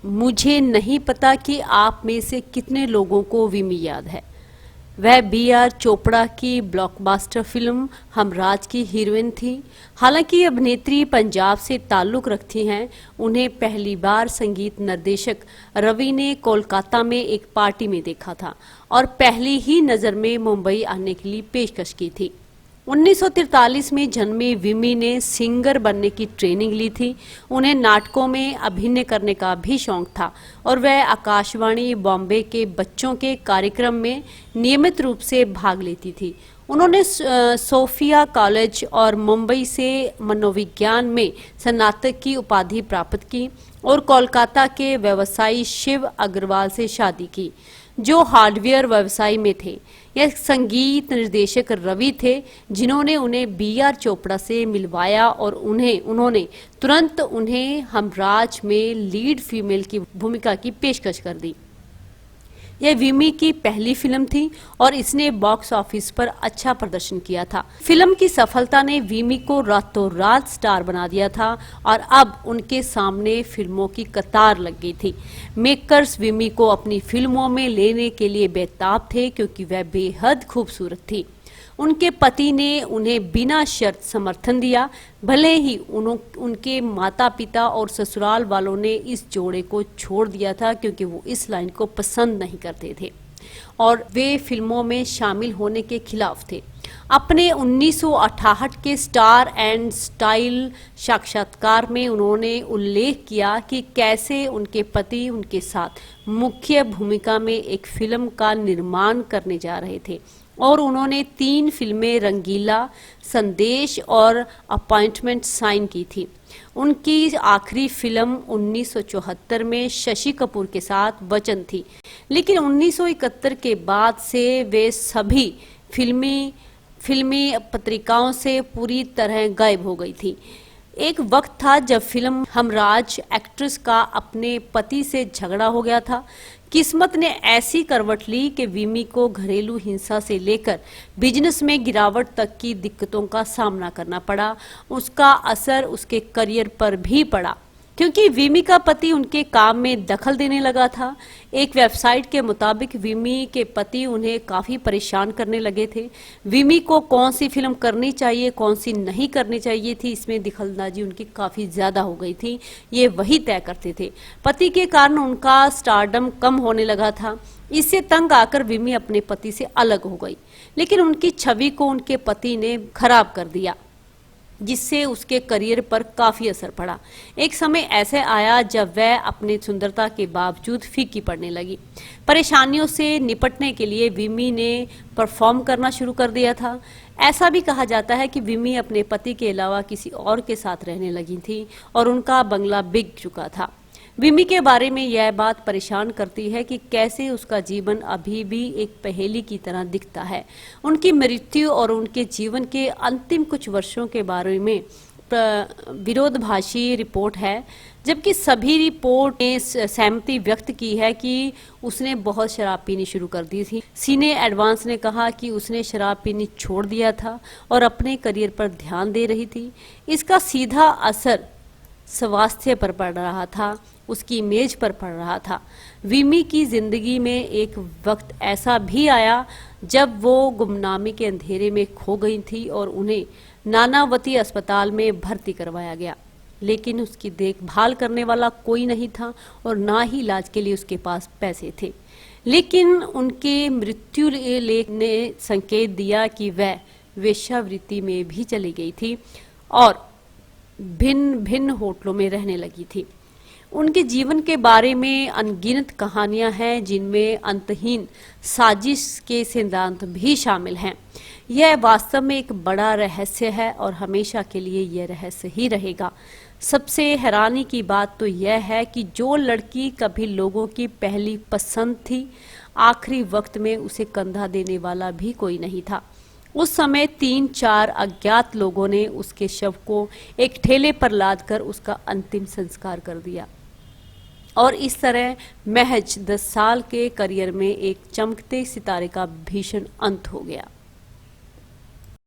मुझे नहीं पता कि आप में से कितने लोगों को विमी याद है। वह बी.आर. चोपड़ा की ब्लॉकबस्टर फिल्म हमराज की हीरोइन थी। हालांकि अभिनेत्री पंजाब से ताल्लुक रखती हैं, उन्हें पहली बार संगीत निर्देशक रवि ने कोलकाता में एक पार्टी में देखा था और पहली ही नज़र में मुंबई आने के लिए पेशकश की थी। 1943 में जन्मे विमी ने सिंगर बनने की ट्रेनिंग ली थी। उन्हें नाटकों में अभिनय करने का भी शौक था और वह आकाशवाणी बॉम्बे के बच्चों के कार्यक्रम में नियमित रूप से भाग लेती थी। उन्होंने सोफिया कॉलेज और मुंबई से मनोविज्ञान में स्नातक की उपाधि प्राप्त की और कोलकाता के व्यवसायी शिव अग्रवाल से शादी की, जो हार्डवेयर व्यवसाय में थे। यह संगीत निर्देशक रवि थे जिन्होंने उन्हें बी.आर. चोपड़ा से मिलवाया और उन्होंने तुरंत उन्हें हमराज में लीड फीमेल की भूमिका की पेशकश कर दी। यह विमी की पहली फिल्म थी और इसने बॉक्स ऑफिस पर अच्छा प्रदर्शन किया था। फिल्म की सफलता ने विमी को रातों रात स्टार बना दिया था और अब उनके सामने फिल्मों की कतार लग गई थी। मेकर्स विमी को अपनी फिल्मों में लेने के लिए बेताब थे क्योंकि वह बेहद खूबसूरत थी। उनके पति ने उन्हें बिना शर्त समर्थन दिया, भले ही उनके माता पिता और ससुराल वालों ने इस जोड़े को छोड़ दिया था क्योंकि वो इस लाइन को पसंद नहीं करते थे और वे फिल्मों में शामिल होने के खिलाफ थे। अपने 1968 के स्टार एंड स्टाइल साक्षात्कार में उन्होंने उल्लेख किया कि कैसे उनके पति उनके साथ मुख्य भूमिका में एक फिल्म का निर्माण करने जा रहे थे और उन्होंने 3 फिल्में रंगीला, संदेश और अपॉइंटमेंट साइन की थी। उनकी आखिरी फिल्म 1974 में शशि कपूर के साथ वचन थी, लेकिन 1971 के बाद से वे सभी फिल्मी पत्रिकाओं से पूरी तरह गायब हो गई थी। एक वक्त था जब फिल्म हमराज एक्ट्रेस का अपने पति से झगड़ा हो गया था। किस्मत ने ऐसी करवट ली कि विमी को घरेलू हिंसा से लेकर बिजनेस में गिरावट तक की दिक्कतों का सामना करना पड़ा। उसका असर उसके करियर पर भी पड़ा क्योंकि विमी का पति उनके काम में दखल देने लगा था। एक वेबसाइट के मुताबिक विमी के पति उन्हें काफ़ी परेशान करने लगे थे। विमी को कौन सी फिल्म करनी चाहिए, कौन सी नहीं करनी चाहिए थी, इसमें दखलंदाजी उनकी काफ़ी ज़्यादा हो गई थी। ये वही तय करते थे। पति के कारण उनका स्टारडम कम होने लगा था। इससे तंग आकर विमी अपने पति से अलग हो गई, लेकिन उनकी छवि को उनके पति ने खराब कर दिया, जिससे उसके करियर पर काफ़ी असर पड़ा। एक समय ऐसे आया जब वह अपनी सुंदरता के बावजूद फीकी पड़ने लगी। परेशानियों से निपटने के लिए विमी ने परफॉर्म करना शुरू कर दिया था। ऐसा भी कहा जाता है कि विमी अपने पति के अलावा किसी और के साथ रहने लगी थी और उनका बंगला बिक चुका था। विमी के बारे में यह बात परेशान करती है कि कैसे उसका जीवन अभी भी एक पहेली की तरह दिखता है। उनकी मृत्यु और उनके जीवन के अंतिम कुछ वर्षों के बारे में विरोधाभासी रिपोर्ट है, जबकि सभी रिपोर्ट ने सहमति व्यक्त की है कि उसने बहुत शराब पीनी शुरू कर दी थी। सीने एडवांस ने कहा कि उसने शराब पीनी छोड़ दिया था और अपने करियर पर ध्यान दे रही थी। इसका सीधा असर स्वास्थ्य पर पड़ रहा था, उसकी इमेज पर पड़ रहा था। विमी की जिंदगी में एक वक्त ऐसा भी आया जब वो गुमनामी के अंधेरे में खो गई थी और उन्हें नानावती अस्पताल में भर्ती करवाया गया, लेकिन उसकी देखभाल करने वाला कोई नहीं था और ना ही इलाज के लिए उसके पास पैसे थे। लेकिन उनके मृत्यु लेख ने संकेत दिया कि वह वेश्यावृत्ति में भी चली गई थी और भिन्न भिन्न होटलों में रहने लगी थी। उनके जीवन के बारे में अनगिनत कहानियां हैं जिनमें अंतहीन साजिश के सिद्धांत भी शामिल हैं। यह वास्तव में एक बड़ा रहस्य है और हमेशा के लिए यह रहस्य ही रहेगा। सबसे हैरानी की बात तो यह है कि जो लड़की कभी लोगों की पहली पसंद थी, आखिरी वक्त में उसे कंधा देने वाला भी कोई नहीं था। उस समय 3-4 अज्ञात लोगों ने उसके शव को एक ठेले पर लादकर उसका अंतिम संस्कार कर दिया और इस तरह महज 10 साल के करियर में एक चमकते सितारे का भीषण अंत हो गया।